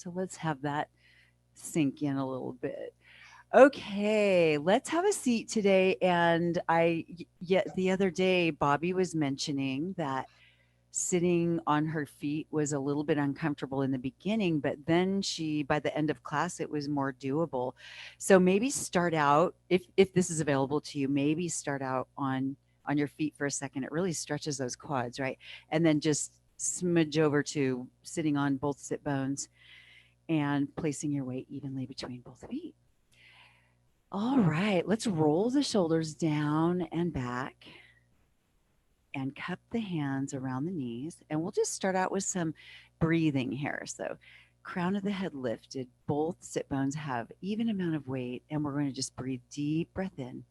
So let's have that sink in a little bit. Okay, let's have a seat today. And yet the other day, Bobby was mentioning that sitting on her feet was a little bit uncomfortable in the beginning, but then by the end of class, it was more doable. So maybe start out, if this is available to you, maybe start out on your feet for a second. It really stretches those quads, right? And then just smidge over to sitting on both sit bones and placing your weight evenly between both feet. All right, let's roll the shoulders down and back and cup the hands around the knees. And we'll just start out with some breathing here. So, crown of the head lifted, both sit bones have even amount of weight, and we're going to just breathe deep breath in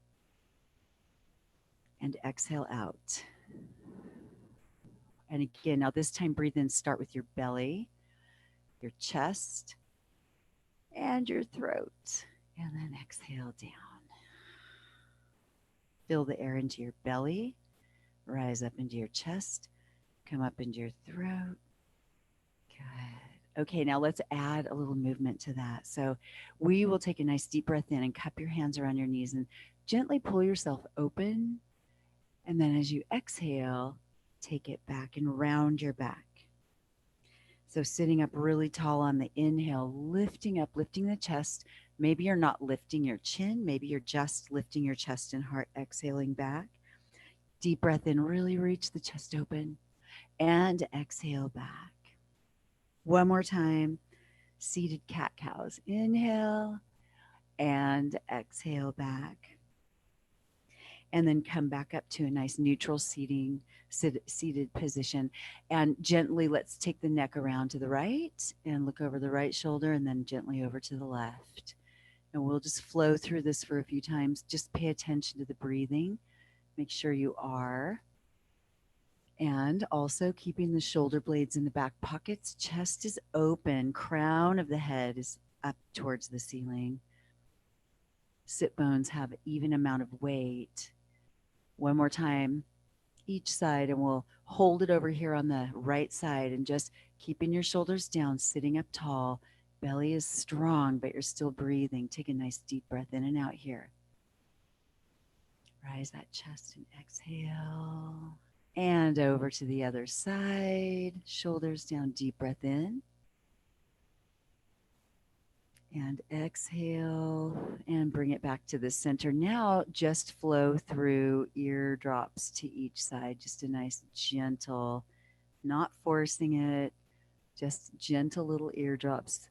and exhale out. And again, now this time breathe in, start with your belly, your chest, and your throat. And then exhale down. Fill the air into your belly, rise up into your chest, come up into your throat. Good. Okay, now let's add a little movement to that. So we will take a nice deep breath in and cup your hands around your knees and gently pull yourself open. And then as you exhale, take it back and round your back. So sitting up really tall on the inhale, lifting up, lifting the chest. Maybe you're not lifting your chin. Maybe you're just lifting your chest and heart, exhaling back. Deep breath in, really reach the chest open and exhale back. One more time, seated cat cows. Inhale and exhale back. And then come back up to a nice neutral seated position. And gently, let's take the neck around to the right and look over the right shoulder and then gently over to the left. And we'll just flow through this for a few times. Just pay attention to the breathing. Make sure you are. And also keeping the shoulder blades in the back pockets. Chest is open. Crown of the head is up towards the ceiling. Sit bones have even amount of weight. One more time, each side, and we'll hold it over here on the right side and just keeping your shoulders down, sitting up tall. Belly is strong, but you're still breathing. Take a nice deep breath in and out here. Rise that chest and exhale. And over to the other side. Shoulders down, deep breath in. And exhale and bring it back to the center. Now just flow through eardrops to each side. Just a nice gentle, not forcing it, just gentle little eardrops.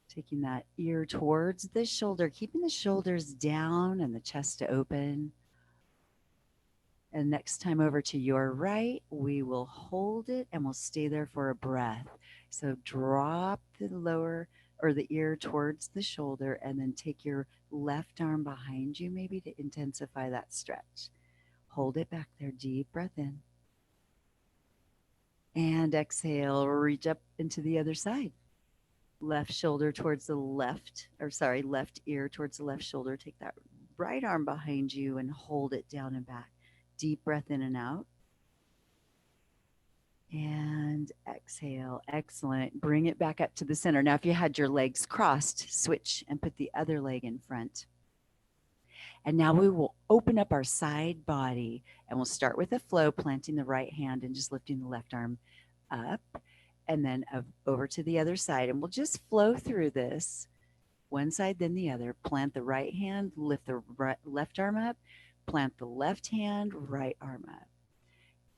Taking that ear towards the shoulder, keeping the shoulders down and the chest open. And next time over to your right, we will hold it and we'll stay there for a breath. So drop the lower or the ear towards the shoulder and then take your left arm behind you maybe to intensify that stretch. Hold it back there. Deep breath in. And exhale, reach up into the other side. Left shoulder towards the left, or sorry, left ear towards the left shoulder. Take that right arm behind you and hold it down and back. Deep breath in and out. And exhale. Excellent. Bring it back up to the center. Now, if you had your legs crossed, switch and put the other leg in front. And now we will open up our side body and we'll start with a flow, planting the right hand and just lifting the left arm up and then over to the other side. And we'll just flow through this one side, then the other. Plant the right hand, lift the left arm up, plant the left hand, right arm up.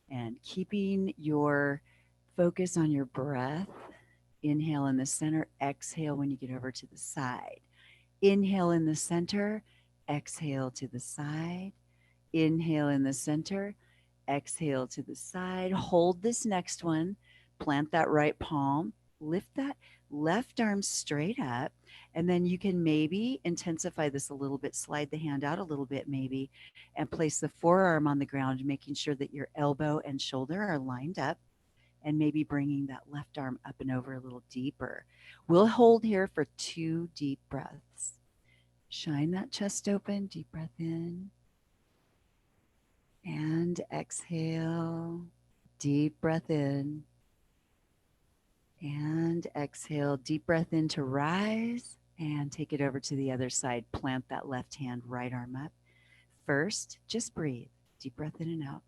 And keeping your focus on your breath. Inhale in the center, exhale when you get over to the side. Inhale in the center, exhale to the side. Inhale in the center, exhale to the side. Hold this next one. Plant that right palm. Lift that left arm straight up. And then you can maybe intensify this a little bit, slide the hand out a little bit maybe, and place the forearm on the ground, making sure that your elbow and shoulder are lined up, and maybe bringing that left arm up and over a little deeper. We'll hold here for 2 deep breaths. Shine that chest open, deep breath in, and exhale, deep breath in, And exhale, deep breath in to rise and take it over to the other side. Plant that left hand, right arm up. First, just breathe. Deep breath in and out.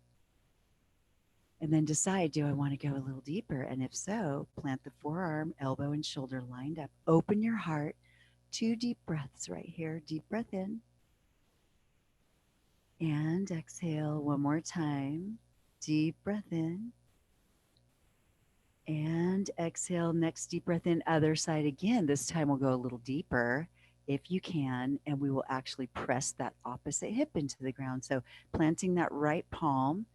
And then decide, do I want to go a little deeper? And if so, plant the forearm, elbow, and shoulder lined up. Open your heart. 2 deep breaths right here. Deep breath in and exhale one more time. Deep breath in and exhale. Next deep breath in, other side again. This time we'll go a little deeper if you can, and we will actually press that opposite hip into the ground. So planting that right palm,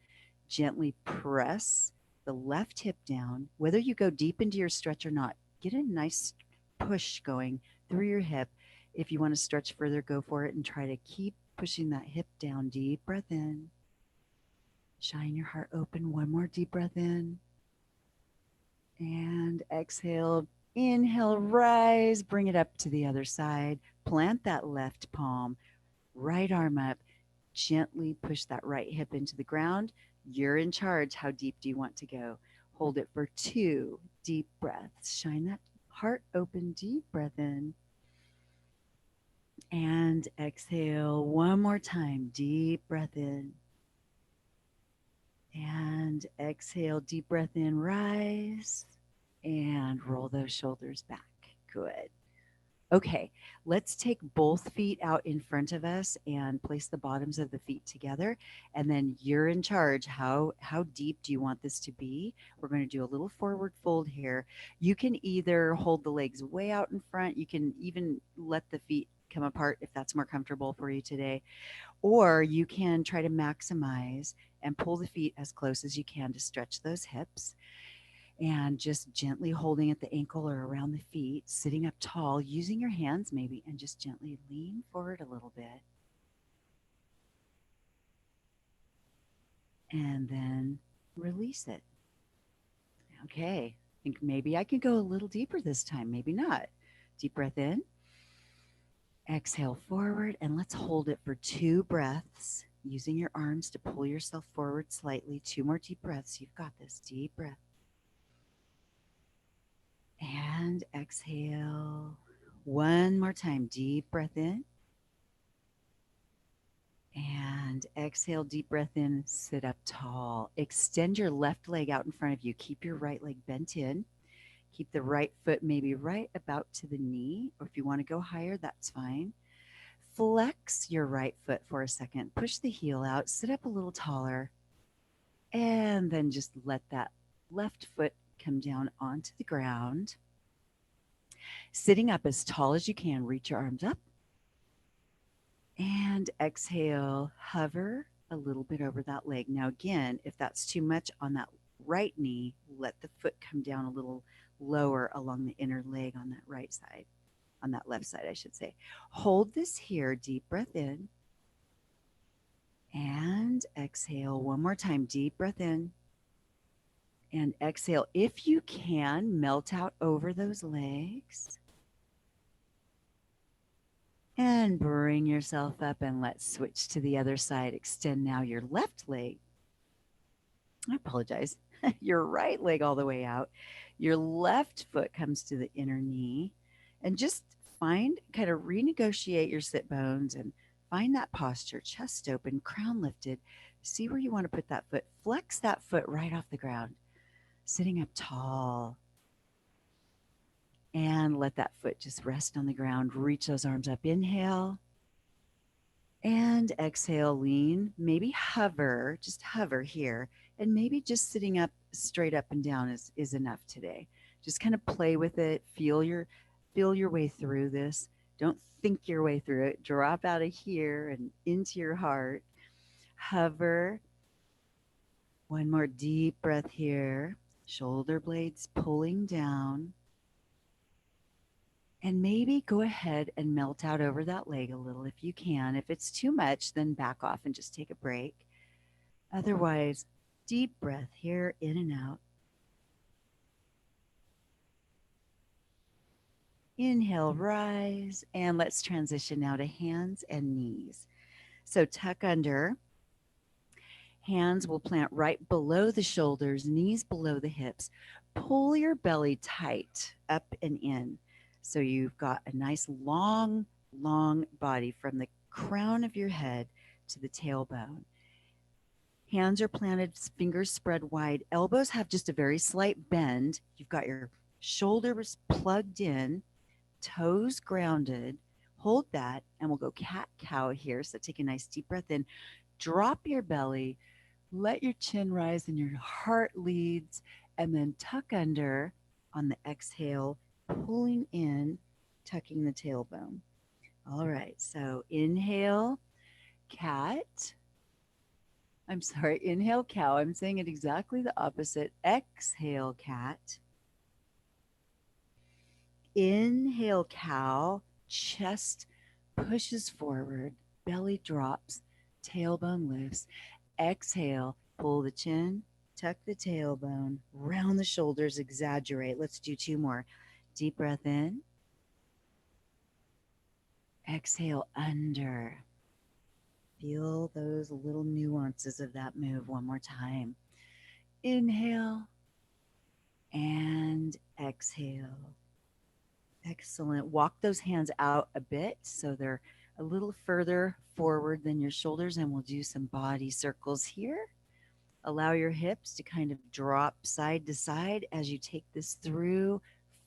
gently press the left hip down. Whether you go deep into your stretch or not, get a nice push going through your hip. If you want to stretch further, go for it and try to keep pushing that hip down. Deep breath in. Shine your heart open. One more deep breath in. And exhale. Inhale, rise, bring it up to the other side. Plant that left palm, right arm up. Gently push that right hip into the ground. You're in charge. How deep do you want to go? Hold it for 2 deep breaths. Shine that heart open. Deep breath in. And exhale one more time. Deep breath in. And exhale. Deep breath in. Rise. And roll those shoulders back. Good. Okay, let's take both feet out in front of us and place the bottoms of the feet together. And then you're in charge. How deep do you want this to be? We're going to do a little forward fold here. You can either hold the legs way out in front. You can even let the feet come apart if that's more comfortable for you today. Or you can try to maximize and pull the feet as close as you can to stretch those hips and just gently holding at the ankle or around the feet, sitting up tall, using your hands maybe, and just gently lean forward a little bit. And then release it. Okay, I think maybe I could go a little deeper this time, maybe not. Deep breath in, exhale forward, and let's hold it for 2 breaths, using your arms to pull yourself forward slightly. 2 more deep breaths. You've got this. Deep breath. And exhale. One more time. Deep breath in. And exhale, deep breath in, sit up tall. Extend your left leg out in front of you. Keep your right leg bent in. Keep the right foot maybe right about to the knee, or if you want to go higher, that's fine. Flex your right foot for a second. Push the heel out, sit up a little taller, and then just let that left foot come down onto the ground. Sitting up as tall as you can, reach your arms up. And exhale, hover a little bit over that leg. Now, again, if that's too much on that right knee, let the foot come down a little lower along the inner leg on that right side, on that left side, I should say. Hold this here, deep breath in. And exhale one more time, deep breath in. And exhale. If you can, melt out over those legs. And bring yourself up and let's switch to the other side. Extend now your left leg. I apologize. Your right leg all the way out. Your left foot comes to the inner knee. And just kind of renegotiate your sit bones and find that posture, chest open, crown lifted. See where you want to put that foot. Flex that foot right off the ground. Sitting up tall. And let that foot just rest on the ground. Reach those arms up. Inhale. And exhale, lean, maybe hover, just hover here. And maybe just sitting up straight up and down is enough today. Just kind of play with it. Feel your way through this. Don't think your way through it. Drop out of here and into your heart. Hover. One more deep breath here. Shoulder blades pulling down. And maybe go ahead and melt out over that leg a little if you can. If it's too much, then back off and just take a break. Otherwise, deep breath here, in and out. Inhale, rise, and let's transition now to hands and knees. So tuck under. Hands will plant right below the shoulders, knees below the hips. pull your belly tight up and in. So you've got a nice long, long body from the crown of your head to the tailbone. Hands are planted, fingers spread wide. Elbows have just a very slight bend. You've got your shoulders plugged in, toes grounded. Hold that, and we'll go cat cow here. So take a nice deep breath in. Drop your belly, let your chin rise and your heart leads, and then tuck under on the exhale, pulling in, tucking the tailbone. All right, so inhale, cat. I'm sorry, inhale, cow. I'm saying it exactly the opposite. Exhale, cat. Inhale, cow. Chest pushes forward, belly drops, tailbone lifts. Exhale, pull the chin, tuck the tailbone, round the shoulders, exaggerate. Let's do two more. Deep breath in. Exhale, under. Feel those little nuances of that move one more time. Inhale and exhale. Excellent. Walk those hands out a bit so they're a little further forward than your shoulders, and we'll do some body circles here. Allow your hips to kind of drop side to side as you take this through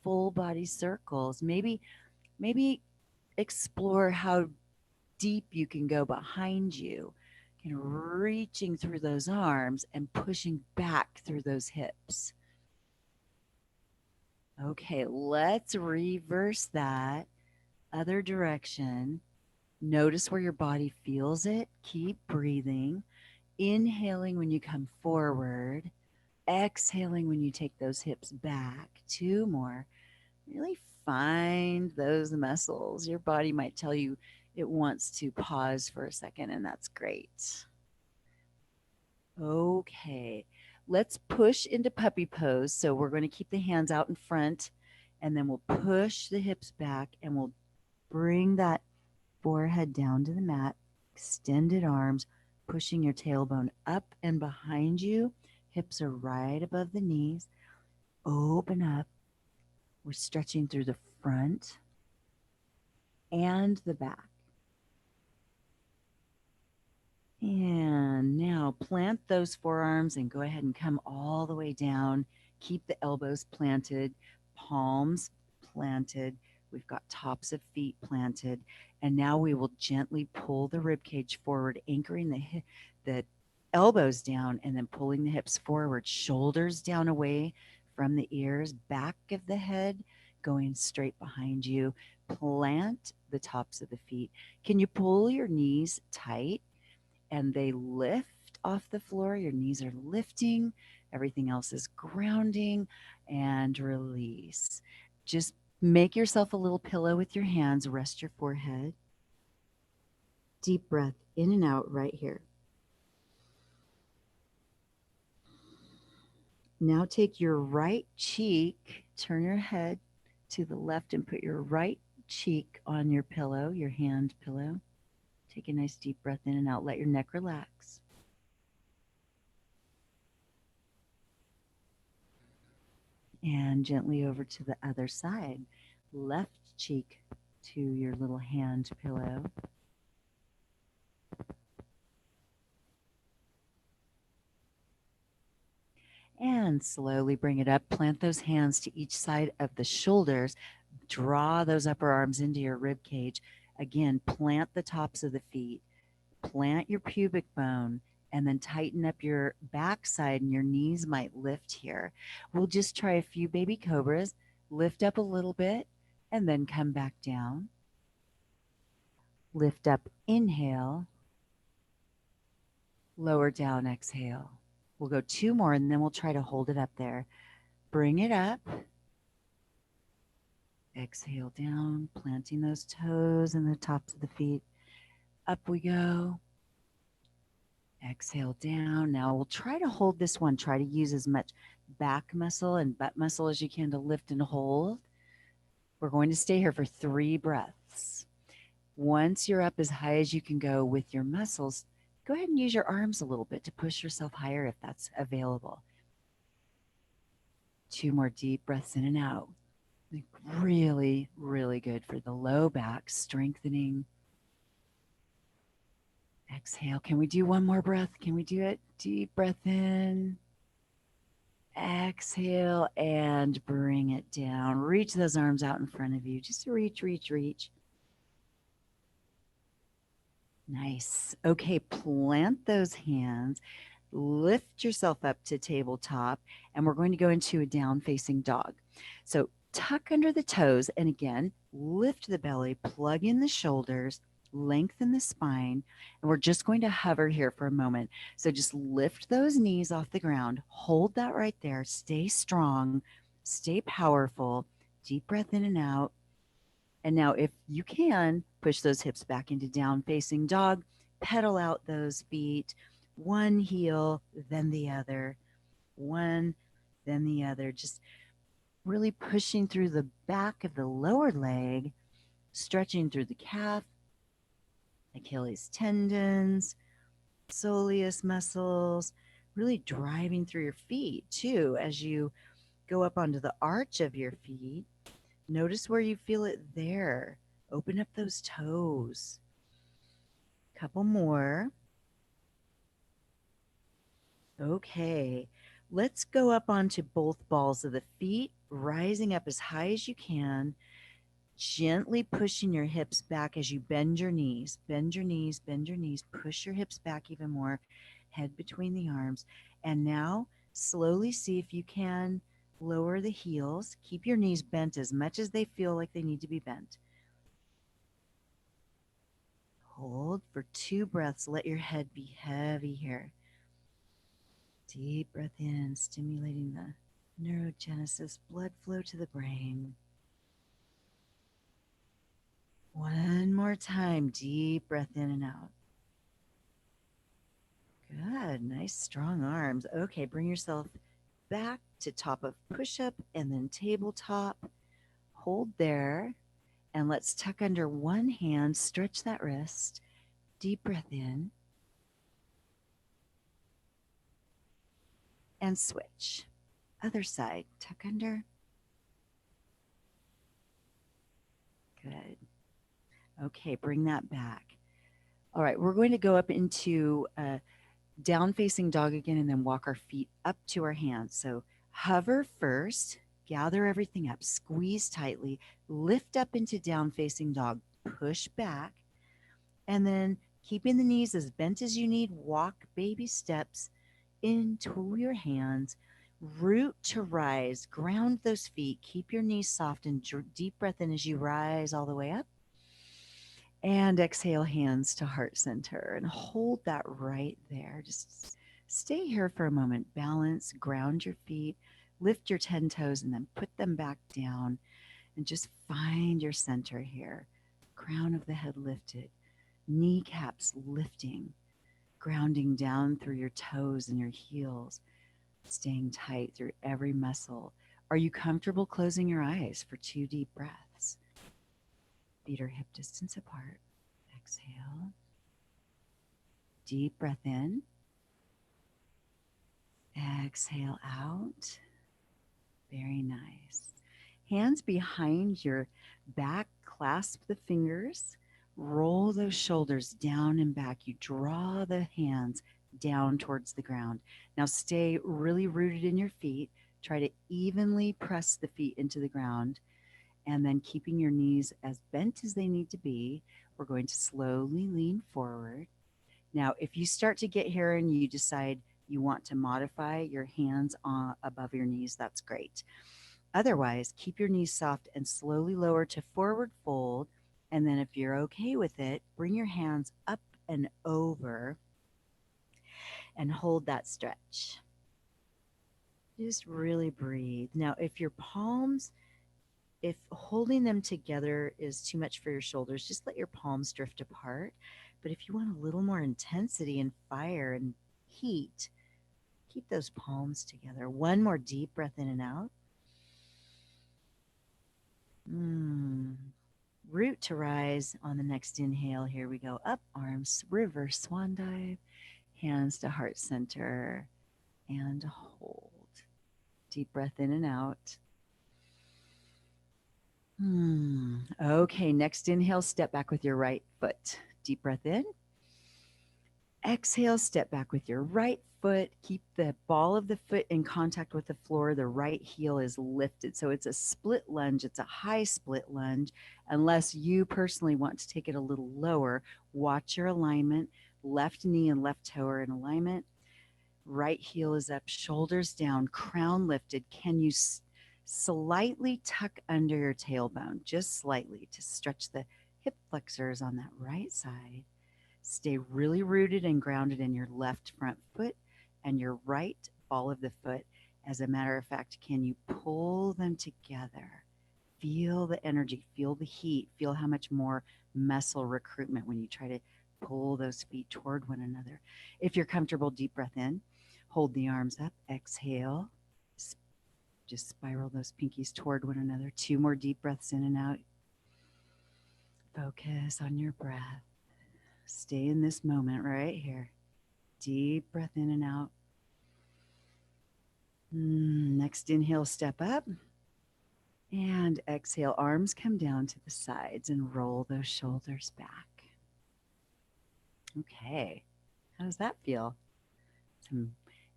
full body circles. Maybe explore how deep you can go behind you, kind of reaching through those arms and pushing back through those hips. Okay, let's reverse that other direction. Notice where your body feels it. Keep breathing. Inhaling when you come forward. Exhaling when you take those hips back. Two more. Really find those muscles. Your body might tell you it wants to pause for a second, and that's great. Okay, let's push into puppy pose. So we're going to keep the hands out in front, and then we'll push the hips back, and we'll bring that forehead down to the mat, extended arms, pushing your tailbone up and behind you. Hips are right above the knees. Open up. We're stretching through the front and the back. And now plant those forearms and go ahead and come all the way down. Keep the elbows planted, palms planted. We've got tops of feet planted. And now we will gently pull the rib cage forward, anchoring the elbows down and then pulling the hips forward, shoulders down away from the ears, back of the head, going straight behind you. Plant the tops of the feet. Can you pull your knees tight and they lift off the floor? Your knees are lifting. Everything else is grounding, and release. Just make yourself a little pillow with your hands. Rest your forehead. Deep breath in and out right here. Now take your right cheek, turn your head to the left and put your right cheek on your pillow, your hand pillow. Take a nice deep breath in and out. Let your neck relax. And gently over to the other side. Left cheek to your little hand pillow. And slowly bring it up. Plant those hands to each side of the shoulders. Draw those upper arms into your rib cage. Again, plant the tops of the feet. Plant your pubic bone, and then tighten up your backside, and your knees might lift here. We'll just try a few baby cobras. Lift up a little bit and then come back down. Lift up, inhale. Lower down, exhale. We'll go two more, and then we'll try to hold it up there. Bring it up. Exhale down, planting those toes and the tops of the feet. Up we go. Exhale down. Now we'll try to hold this one. Try to use as much back muscle and butt muscle as you can to lift and hold. We're going to stay here for 3 breaths. Once you're up as high as you can go with your muscles, go ahead and use your arms a little bit to push yourself higher if that's available. 2 more deep breaths in and out. Like really, really good for the low back, strengthening. Exhale. Can we do one more breath? Can we do it? Deep breath in. Exhale and bring it down. Reach those arms out in front of you. Just reach, reach, reach. Nice. Okay, plant those hands. Lift yourself up to tabletop, and we're going to go into a down facing dog. So tuck under the toes, and again, lift the belly, plug in the shoulders, lengthen the spine, and we're just going to hover here for a moment. So just lift those knees off the ground, hold that right there, stay strong, stay powerful, deep breath in and out. And now, if you can, push those hips back into down facing dog, pedal out those feet, one heel, then the other, one, then the other. Just really pushing through the back of the lower leg, stretching through the calf, Achilles tendons, soleus muscles, really driving through your feet too as you go up onto the arch of your feet. Notice where you feel it there. Open up those toes. Couple more. Okay. Let's go up onto both balls of the feet, rising up as high as you can, gently pushing your hips back as you bend your knees. Bend your knees, bend your knees, push your hips back even more, head between the arms. And now slowly see if you can lower the heels. Keep your knees bent as much as they feel like they need to be bent. Hold for 2 breaths. Let your head be heavy here. Deep breath in, stimulating the neurogenesis, blood flow to the brain. One more time, deep breath in and out. Good, nice strong arms. Okay, bring yourself back to top of push-up and then tabletop. Hold there, and let's tuck under one hand, stretch that wrist. Deep breath in. And switch. Other side, tuck under. Good. Okay, bring that back. All right, we're going to go up into down facing dog again and then walk our feet up to our hands. So hover first, gather everything up, squeeze tightly, lift up into down facing dog, push back, and then keeping the knees as bent as you need, walk baby steps into your hands. Root to rise, ground those feet, keep your knees soft, and deep breath in as you rise all the way up. And exhale, hands to heart center, and hold that right there. Just stay here for a moment. Balance, ground your feet, lift your 10 toes, and then put them back down. And just find your center here. Crown of the head lifted, kneecaps lifting, grounding down through your toes and your heels, staying tight through every muscle. Are you comfortable closing your eyes for 2 deep breaths? Feet are hip distance apart. Exhale. Deep breath in. Exhale out. Very nice. Hands behind your back, clasp the fingers, roll those shoulders down and back. You draw the hands down towards the ground. Now stay really rooted in your feet. Try to evenly press the feet into the ground. And then keeping your knees as bent as they need to be, we're going to slowly lean forward. Now, if you start to get here and you decide you want to modify your hands above your knees, that's great. Otherwise, keep your knees soft and slowly lower to forward fold. And then if you're okay with it, bring your hands up and over and hold that stretch. Just really breathe. Now, if holding them together is too much for your shoulders, just let your palms drift apart. But if you want a little more intensity and fire and heat, keep those palms together. One more deep breath in and out. Root to rise on the next inhale. Here we go. Up, arms, reverse swan dive, hands to heart center, and hold. Deep breath in and out. Okay, next inhale, step back with your right foot. Deep breath in. Exhale, step back with your right foot. Keep the ball of the foot in contact with the floor. The right heel is lifted. So it's a split lunge. It's a high split lunge. Unless you personally want to take it a little lower, watch your alignment. Left knee and left toe are in alignment. Right heel is up, shoulders down, crown lifted. Can you slightly tuck under your tailbone, just slightly, to stretch the hip flexors on that right side? Stay really rooted and grounded in your left front foot and your right ball of the foot. As a matter of fact, can you pull them together? Feel the energy, feel the heat, feel how much more muscle recruitment when you try to pull those feet toward one another. If you're comfortable, deep breath in, hold the arms up, exhale, just spiral those pinkies toward one another. 2 more deep breaths in and out. Focus on your breath. Stay in this moment right here. Deep breath in and out. Next inhale, step up. And exhale, arms come down to the sides and roll those shoulders back. Okay, how does that feel? Some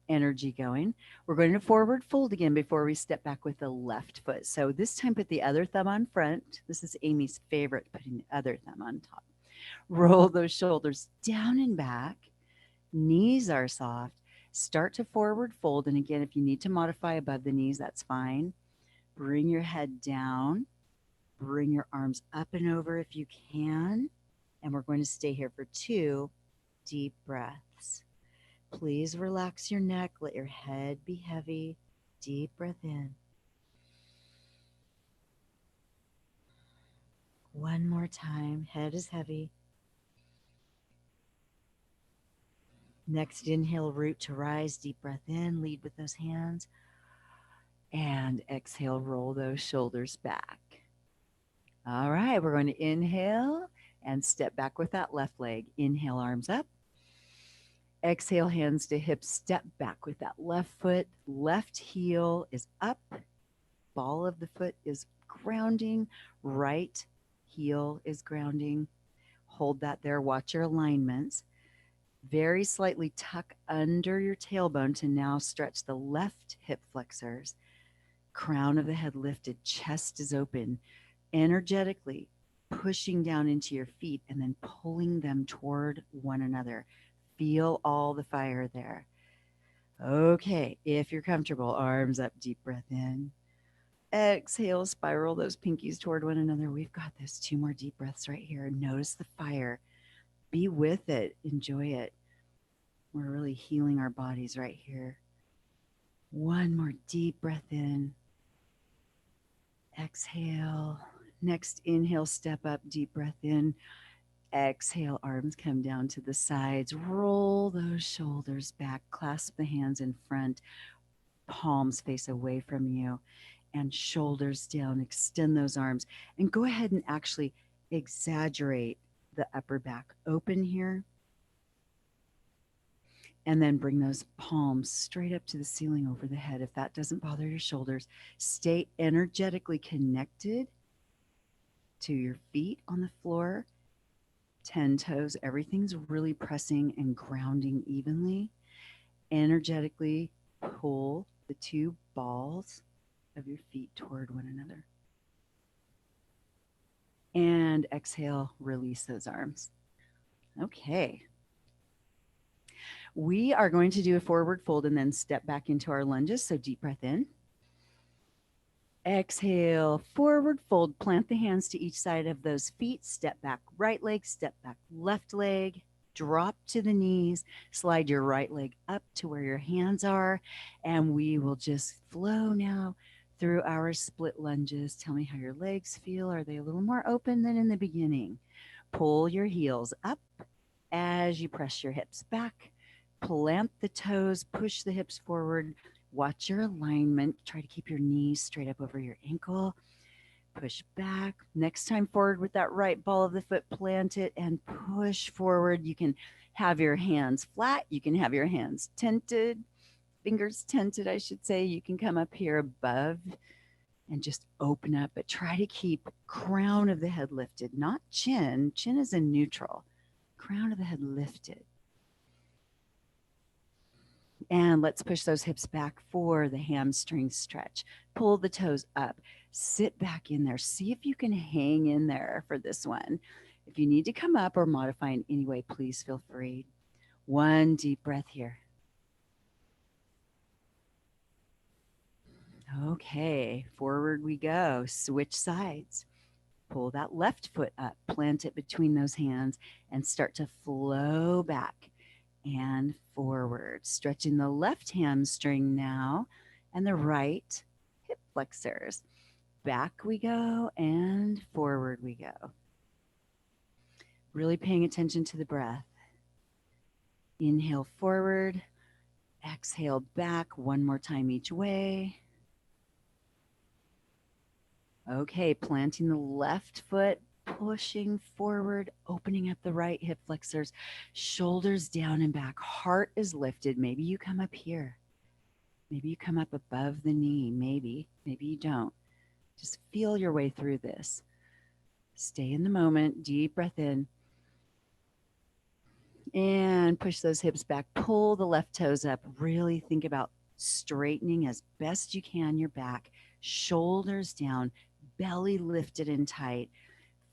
energy going. We're going to forward fold again before we step back with the left foot. So this time put the other thumb on front. This is Amy's favorite, putting the other thumb on top. Roll those shoulders down and back. Knees are soft. Start to forward fold. And again, if you need to modify above the knees, that's fine. Bring your head down. Bring your arms up and over if you can. And we're going to stay here for 2 deep breaths. Please relax your neck. Let your head be heavy. Deep breath in. One more time. Head is heavy. Next inhale, root to rise. Deep breath in. Lead with those hands. And exhale, roll those shoulders back. All right, we're going to inhale and step back with that left leg. Inhale, arms up. Exhale, hands to hips. Step back with that left foot. Left heel is up. Ball of the foot is grounding. Right heel is grounding. Hold that there. Watch your alignments. Very slightly tuck under your tailbone to now stretch the left hip flexors. Crown of the head lifted. Chest is open. Energetically pushing down into your feet and then pulling them toward one another. Feel all the fire there. Okay, if you're comfortable, arms up, deep breath in. Exhale, spiral those pinkies toward one another. We've got this. 2 more deep breaths right here. Notice the fire. Be with it. Enjoy it. We're really healing our bodies right here. 1 more deep breath in. Exhale. Next inhale, step up, deep breath in. Exhale, arms come down to the sides. Roll those shoulders back. Clasp the hands in front. Palms face away from you. And shoulders down. Extend those arms. And go ahead and actually exaggerate the upper back. Open here. And then bring those palms straight up to the ceiling over the head. If that doesn't bother your shoulders, stay energetically connected to your feet on the floor. 10 toes, everything's really pressing and grounding evenly. Energetically pull the 2 balls of your feet toward one another. And exhale, release those arms. Okay. We are going to do a forward fold and then step back into our lunges. So deep breath in. Exhale, forward fold. Plant the hands to each side of those feet. Step back right leg, step back left leg. Drop to the knees. Slide your right leg up to where your hands are. And we will just flow now through our split lunges. Tell me how your legs feel. Are they a little more open than in the beginning? Pull your heels up as you press your hips back. Plant the toes, push the hips forward. Watch your alignment. Try to keep your knees straight up over your ankle. Push back. Next time forward with that right ball of the foot, plant it and push forward. You can have your hands flat. You can have your hands tented. fingers tented, I should say. You can come up here above and just open up, but try to keep crown of the head lifted, not chin. Chin is in neutral. Crown of the head lifted. And let's push those hips back for the hamstring stretch. Pull the toes up. Sit back in there. See if you can hang in there for this one. If you need to come up or modify in any way, please feel free. One deep breath here. Okay, forward we go. Switch sides. Pull that left foot up, plant it between those hands, and start to flow back and forward. Stretching the left hamstring now and the right hip flexors. Back we go and forward we go. Really paying attention to the breath. Inhale forward, exhale back one more time each way. Okay, planting the left foot, pushing forward, opening up the right hip flexors, shoulders down and back, heart is lifted. Maybe you come up here. Maybe you come up above the knee. Maybe you don't. Just feel your way through this. Stay in the moment, deep breath in. And push those hips back. Pull the left toes up. Really think about straightening as best you can your back, shoulders down, belly lifted and tight,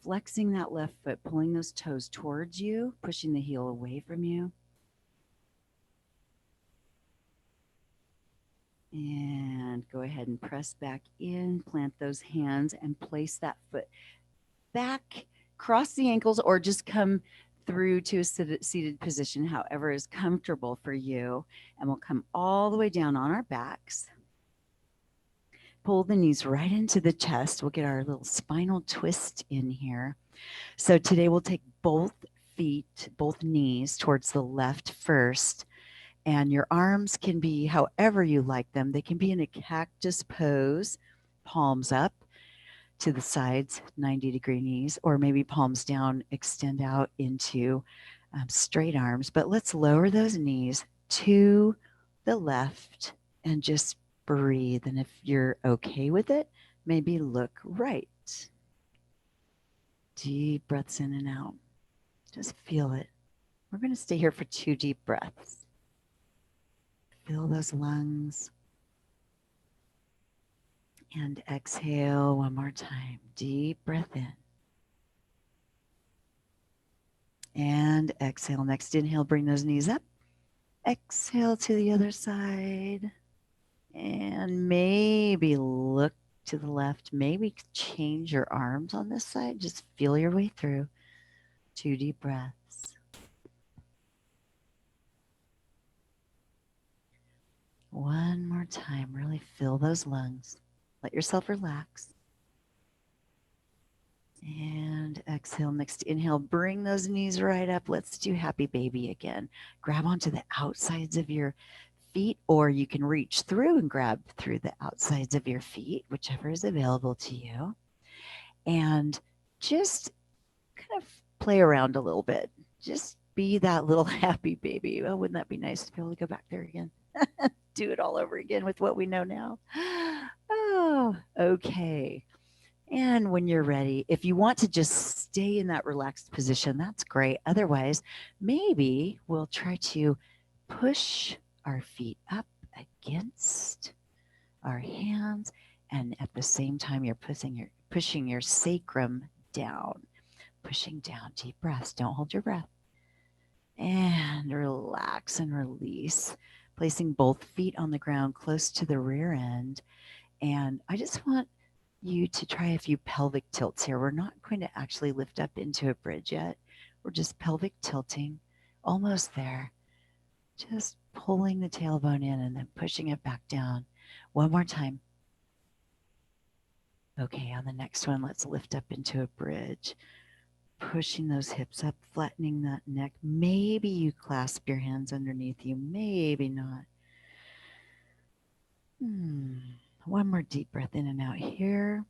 flexing that left foot, pulling those toes towards you, pushing the heel away from you. And go ahead and press back in, plant those hands and place that foot back, cross the ankles, or just come through to a seated position, however is comfortable for you. And we'll come all the way down on our backs. Pull the knees right into the chest. We'll get our little spinal twist in here. So today we'll take both feet, both knees towards the left first. And your arms can be however you like them. They can be in a cactus pose, palms up to the sides, 90-degree knees, or maybe palms down, extend out into straight arms. But let's lower those knees to the left and just breathe. And if you're okay with it, maybe look right. Deep breaths in and out. Just feel it. We're going to stay here for 2 deep breaths. Fill those lungs. And exhale one more time. Deep breath in. And exhale. Next inhale, bring those knees up. Exhale to the other side. And maybe look to the left. Maybe change your arms on this side. Just feel your way through. 2 deep breaths. One more time. Really fill those lungs. Let yourself relax. And exhale. Next inhale, bring those knees right up. Let's do happy baby again. Grab onto the outsides of your feet, or you can reach through and grab through the outsides of your feet, whichever is available to you. And just kind of play around a little bit. Just be that little happy baby. Oh, wouldn't that be nice to be able to go back there again? Do it all over again with what we know now. Oh, okay. And when you're ready, if you want to just stay in that relaxed position, that's great. Otherwise, maybe we'll try to push our feet up against our hands. And at the same time, you're pushing your sacrum down, pushing down. Deep breaths. Don't hold your breath. And relax and release, placing both feet on the ground close to the rear end. And I just want you to try a few pelvic tilts here. We're not going to actually lift up into a bridge yet. We're just pelvic tilting, almost there. Just pulling the tailbone in and then pushing it back down. One more time. Okay, on the next one, let's lift up into a bridge. Pushing those hips up, flattening that neck. Maybe you clasp your hands underneath you, maybe not. One more deep breath in and out here.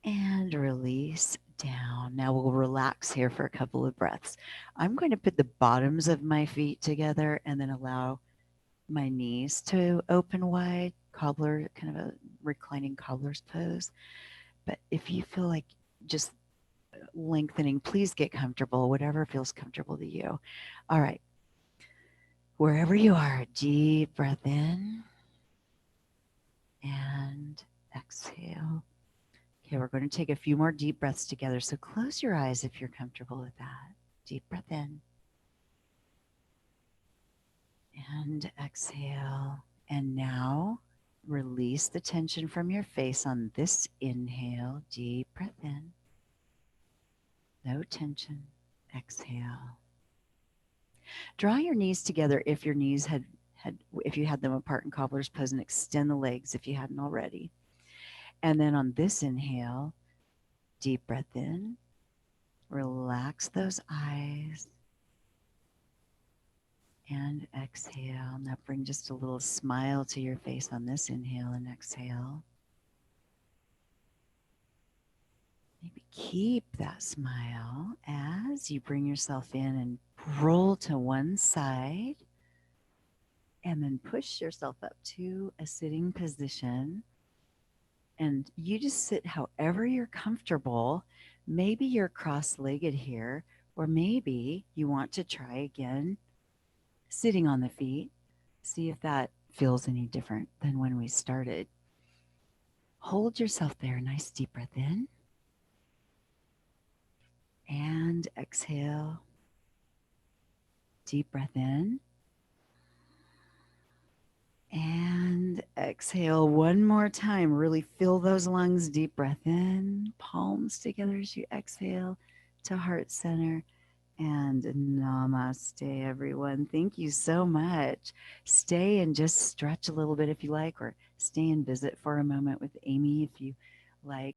And release down. Now we'll relax here for a couple of breaths. I'm going to put the bottoms of my feet together and then allow my knees to open wide, cobbler, kind of a reclining cobbler's pose. But if you feel like just lengthening, please get comfortable, whatever feels comfortable to you. All right. Wherever you are, deep breath in and exhale. Okay, we're going to take a few more deep breaths together. So close your eyes if you're comfortable with that. Deep breath in and exhale. And now release the tension from your face on this inhale. Deep breath in. No tension. Exhale. Draw your knees together if your knees if you had them apart in cobbler's pose, and extend the legs if you hadn't already. And then on this inhale, deep breath in. Relax those eyes. And exhale. Now bring just a little smile to your face on this inhale and exhale. Maybe keep that smile as you bring yourself in and roll to one side. And then push yourself up to a sitting position. And you just sit however you're comfortable. Maybe you're cross-legged here, or maybe you want to try again sitting on the feet. See if that feels any different than when we started. Hold yourself there. Nice deep breath in. And exhale. Deep breath in. And exhale one more time. Really fill those lungs. Deep breath in. Palms together as you exhale to heart center. And namaste, everyone. Thank you so much. Stay and just stretch a little bit if you like, or stay and visit for a moment with Amy if you like.